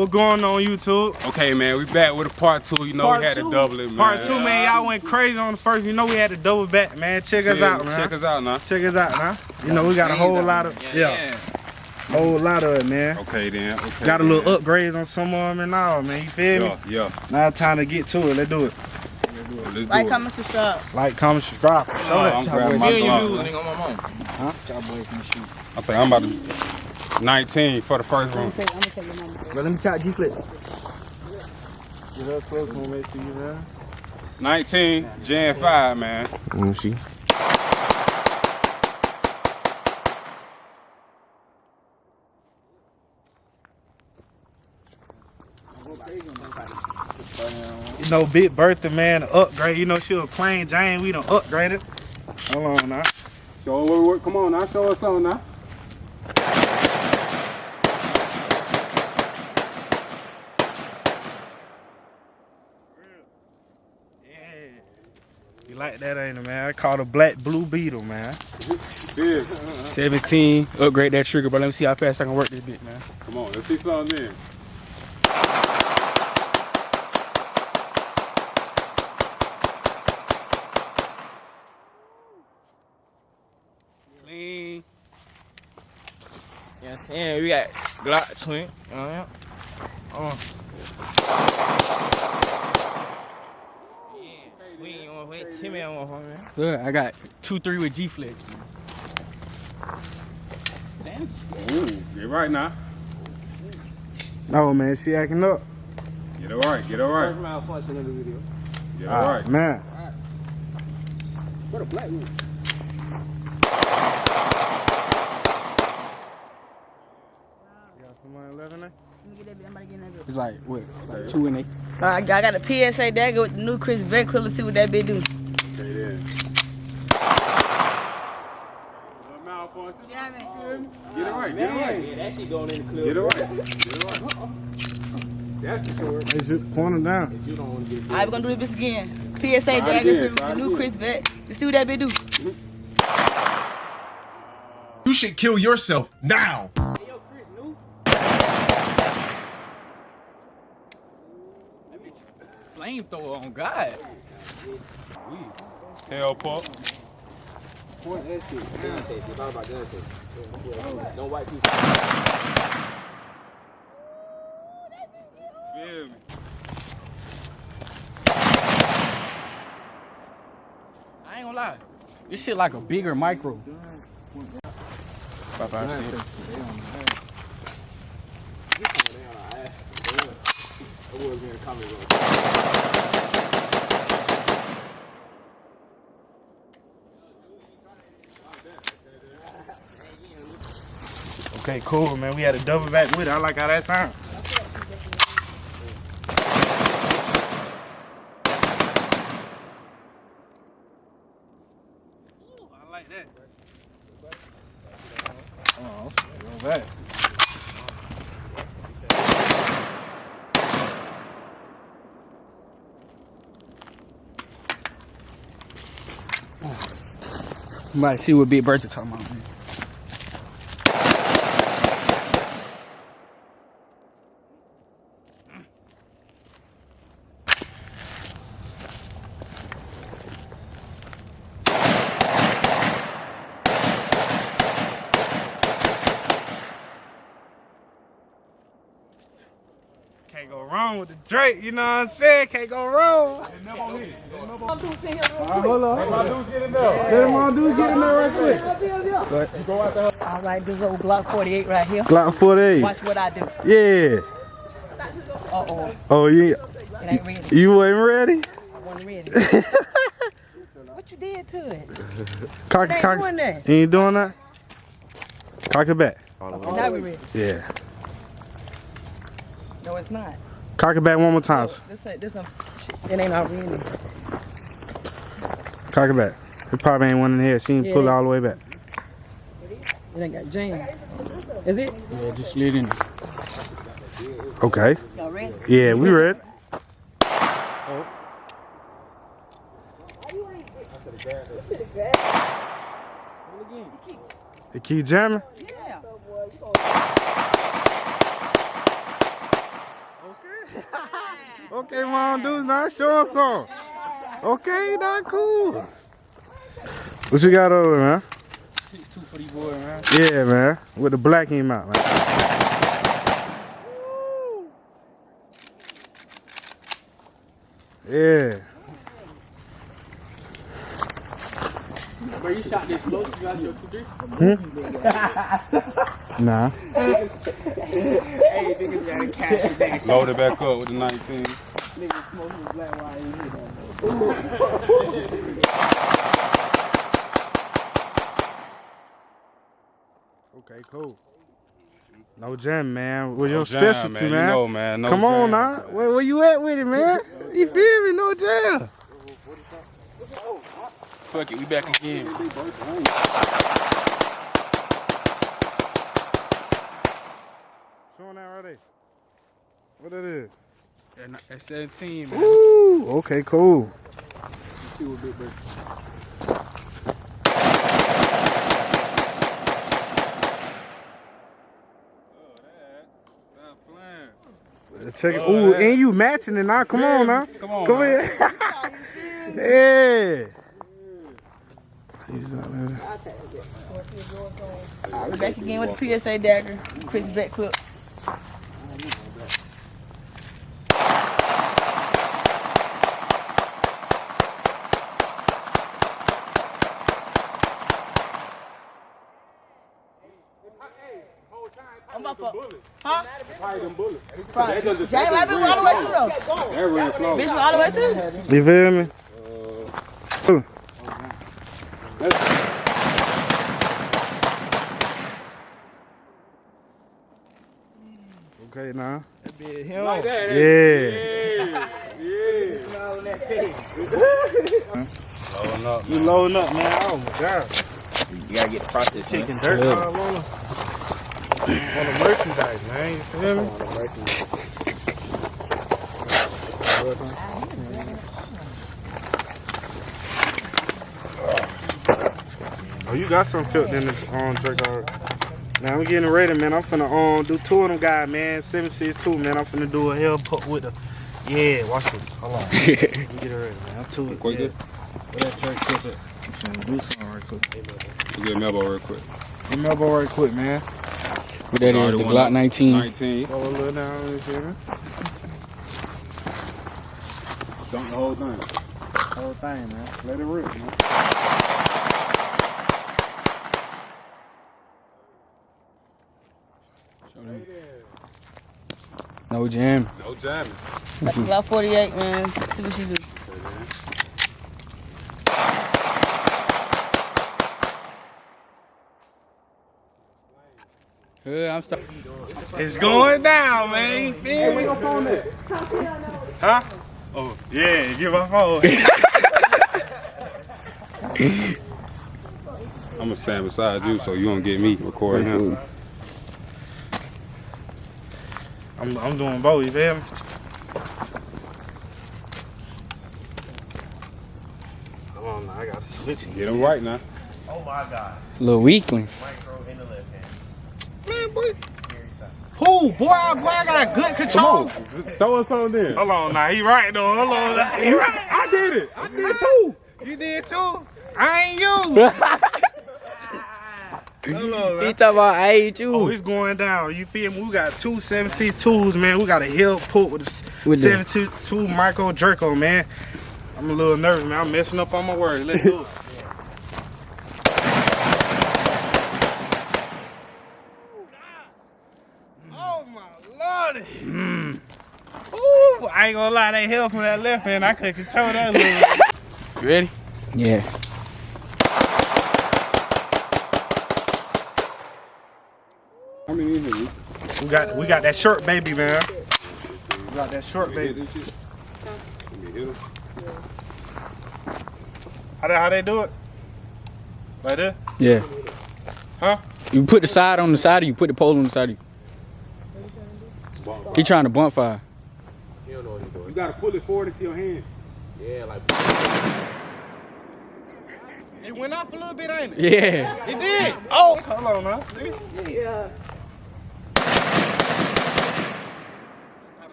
What going on YouTube? Okay, man, we back with a part 2. You know, we had to double it, man. Part 2, man. Y'all went crazy on the first. You know, we had to double back, man. Check us out, man. Check us out now. Check us out now. You know, we got a whole lot of, whole lot of it, man. Okay, then. Okay, got a little upgrades on some of them and all, man. You feel me? Yeah. Now it's time to get to it. Let's do it. Like, comment, subscribe. Like, comment, subscribe. I'm grabbing my Glock. Huh? I think I'm about to 19 for the first round. I'm gonna take your number. But let me try G-Flip. Get up close, we'll make sure you there. 19, Gen 5, man. Let me see. You know, Big Bertha, man, upgrade. You know, she was plain Jane. We done upgraded. Hold on now. So, come on now. Show us something now. You like that, ain't it, man? I call it a black blue beetle, man. Big. 17, upgrade that trigger, but let me see how fast I can work this bit, man. Come on, let's see something in. Clean. Yeah, we got Glock twin. Good, I got 2-3 with G-Flex. Ooh, get right now. No, man, she acting up. Get it right, get it right. Malfunction in the video. Get it right. Man. What a black room. Got some money left in there? It's like, what, like 2 in 8? I got a PSA dagger with the new Chris Vet. Let's see what that bitch do. Okay, then. Malfunction. Yeah, man. Get it right, get it right. Yeah, that shit going in the clip. Get it right. Get it right. That's the short. They should point them down. You don't want to get it. Alright, we're gonna do this again. PSA dagger with the new Chris Vet. Let's see what that bitch do. You should kill yourself now. Flamethrower on God. Hellpup. Point that shit. Gun safety. It's all about gun safety. Don't wipe people. Feel me? I ain't gonna lie. This shit like a bigger micro. 5.56. Okay, cool, man. We had to double back with it. I like how that sounds. I like that. Oh, go back. Might see what Big Bertha talking about, man. Can't go wrong with the Drake, you know what I'm saying? Can't go wrong. Hold on. Let my dudes get in there right quick. All right, this old Glock 48 right here. Glock 48. Watch what I do. Yeah. Uh-oh. Oh, yeah. It ain't ready. You wasn't ready? I wasn't ready. What you did to it? Cock, It ain't cock. doing that. You ain't doing that? Cock it back. Okay, now we ready. Yeah. No, it's not. Cock it back one more time. This shit, it ain't not ready. Cock it back. It probably ain't one in here. She ain't pull it all the way back. It ain't got jam. Is it? Yeah, just slid in. Okay. Y'all ready? Yeah, we ready. It keep jamming? Yeah. Okay, Mom, dude, now show us some. Okay, not cool. What you got over, man? 6'2" for these boys, man. Yeah, man. With the black in him out, man. Yeah. Bro, you shot this close, you got your 2-3? Nah. Hey, niggas got a cash. Load it back up with the 19. Niggas smoking black wine in here. Okay, cool. No jam, man. What's No your jam, specialty, man. man? You know, man. No Come on jam. now. Where you at with it, man? You feel me? No jam. Fuck it, we back again. Show that right there. What it is? That's 17, man. Ooh, okay, cool. Let's see what big bird. Check it. Ooh, and you matching it now. Come on now. Come on. Come here. Yeah. We're back again with the PSA dagger. Chris Vet clip. I'm up. Huh? Right. Jay, let me all the way through though. That ran slow. Bitch, all the way through. You feel me? Okay, now. Like that, Yeah. Loading up. You loading up, man. Oh my God. You gotta get the process. Kicking dirt all on the merchandise, man. You feel me? Oh, you got some filth in the Draco. Now I'm getting ready, man. I'm finna do two of them guys, man. 762, man. I'm finna do a Hellpup with a. Yeah, watch this. Hold on. Let me get it ready, man. I'm too. Quick, Yeah. good. Where that Drake clip at? I'm finna do something right quick. You get an elbow real quick. Get my elbow right quick, man. What that is, the Glock 19. 19. Roll a little down, you feel me? Dump the whole thing. Whole thing, man. Let it rip, man. No jam. No jamming. Like the Glock 48, man. See what she do. I'm starting. It's going down, man. You feel me? Huh? Oh, yeah, give my phone. I'm gonna stand beside you so you don't get me recording him. I'm doing both, you feel me? Hold on now, I gotta switch it. Get him right now. Oh my God. Little weakling. Man, boy. Who? Boy, I got good control. Show us something then. Hold on now, he right though. Hold on now. He right. I did it. I did it too. You did too? I ain't you. Hold on, man. He talking about I ain't you. Oh, it's going down. You feel me? We got two 762s, man. We got a Hellpup with a With the- 762 micro Draco, man. I'm a little nervous, man. I'm messing up on my words. Let's do it. Oh my lordy. Ooh, I ain't gonna lie, that hell from that left hand, I couldn't control that a little bit. You ready? Yeah. How many in here? We got that short baby, man. We got that short baby. How they do it? Like this? Yeah. Huh? You put the side on the side, or you put the pole on the side of you. He trying to bump fire. You don't know what he's doing. You gotta pull it forward into your hand. Yeah, like. It went off a little bit, ain't it? Yeah. It did. Oh, hold on now. Yeah.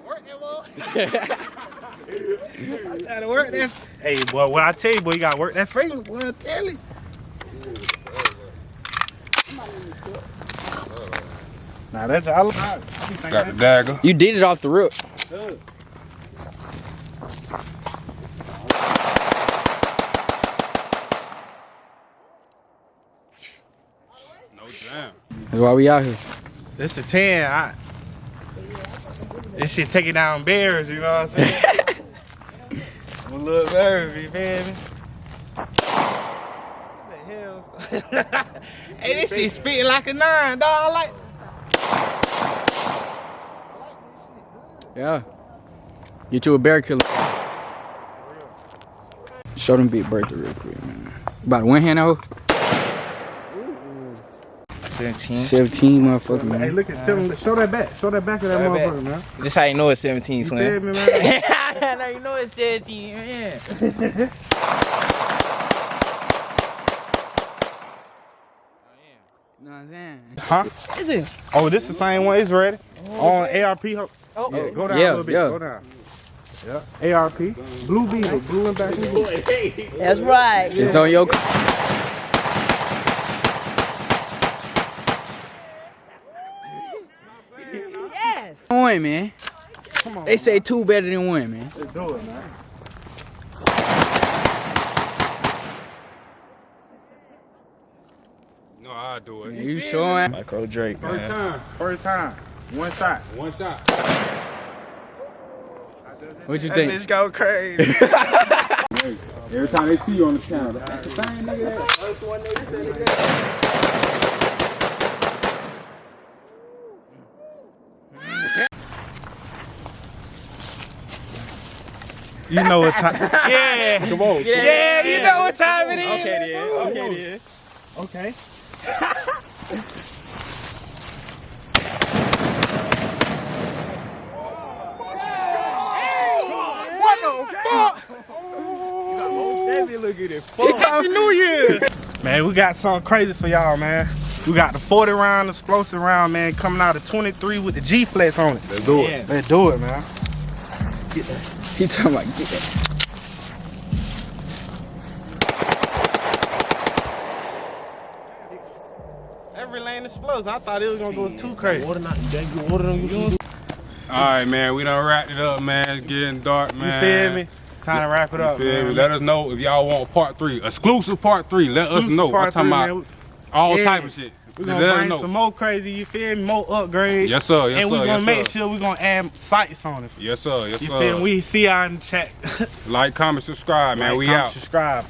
Work that boy. I'm trying to work that. Hey, boy, what I tell you, boy, you gotta work that finger, boy. I tell you. Nah, that's all about it. Got the dagger. You did it off the rip. No jam. That's why we out here. This a 10. This shit taking down bears, you know what I'm saying? I'm a little nervous, you feel me? What the hell? Hey, this shit spitting like a 9, dog. Like. Yeah. Get you a bear killer. Show them big birthday real quick, man. About one hand out. 17. 17, motherfucker, man. Hey, look at them. Show that back. Show that back of that motherfucker, man. This how you know it's 17, You Slim. feel me, man? Now you know it's 17, man. You know what I'm saying? Huh? Is it? Oh, this the same one. It's ready. On ARP. Oh, Yeah, go down a Yeah, little bit. yeah. Go down. Yeah. ARP. Blue Beetle. Blue and back. That's right. It's on your. Yes. One, man. Come on. They say two better than one, man. Let's do it, man. No, I'll do it. You showing? Micro Drake, First man. time. First time. One shot. One shot. What you That think? bitch go crazy. Every time they see you on the channel, that's the same nigga that. You know what time? Yeah. Come on. Yeah, you know what time it is. Okay, then. Okay, then. Okay. What the fuck? Look at it. Happy New Year! Man, we got something crazy for y'all, man. We got the 40 round explosive round, man, coming out of 23 with the G flex on it. Let's do it. Let's do it, man. He talking about get that. Every lane explosive. I thought it was gonna go too crazy. Alright, man, we done wrapped it up, man. It's getting dark, You man. feel me? Time to wrap it up, You feel me? man. Let us know if y'all want part 3. Exclusive part 3. Let us know. I'm talking about all Yeah. type of shit. We're Let gonna us bring know. some more crazy, you feel me? More upgrades. Yes, sir. Yes, and sir. we're gonna Yes, make sir. sure we're gonna add sights on it. Yes, sir. Yes, You sir. feel me? We see y'all in the chat. Like, comment, subscribe, man. Like, we comment, out. subscribe.